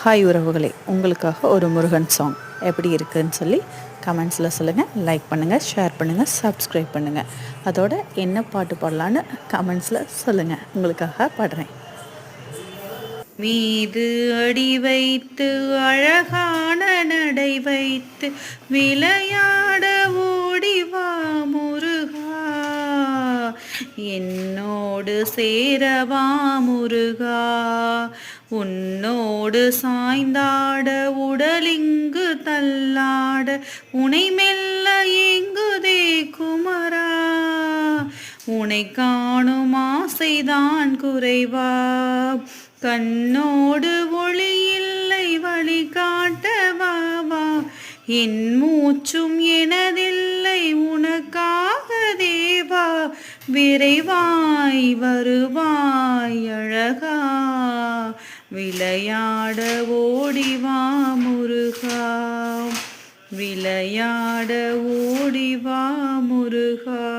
Hi உறவுகளே, உங்களுக்காக ஒரு முருகன் சாங் எப்படி இருக்குதுன்னு சொல்லி கமெண்ட்ஸில் சொல்லுங்கள். லைக் பண்ணுங்கள், ஷேர் பண்ணுங்கள், சப்ஸ்கிரைப் பண்ணுங்கள். அதோட என்ன பாட்டு பாடலான்னு கமெண்ட்ஸில் சொல்லுங்கள். உங்களுக்காக பாடுறேன். மீது அடி வைத்து அழகான நடை வைத்து விளையாட ஓடிவா முருகா, என்னோடு சேரவா முருகா, உன்னோடு சாய்ந்தாட உடலிங்கு தள்ளாட உனை மெல்ல எங்குதே குமரா, உனை காணும் ஆசைதான் குறைவா, கண்ணோடு ஒளி இல்லை வழி காட்டவாவா, என் மூச்சும் எனதில்லை உனக்காக தேவா, விரைவாய் வருவாய் அழகா, விளையாட ஓடிவா முருகா, விளையாட ஓடிவா முருகா.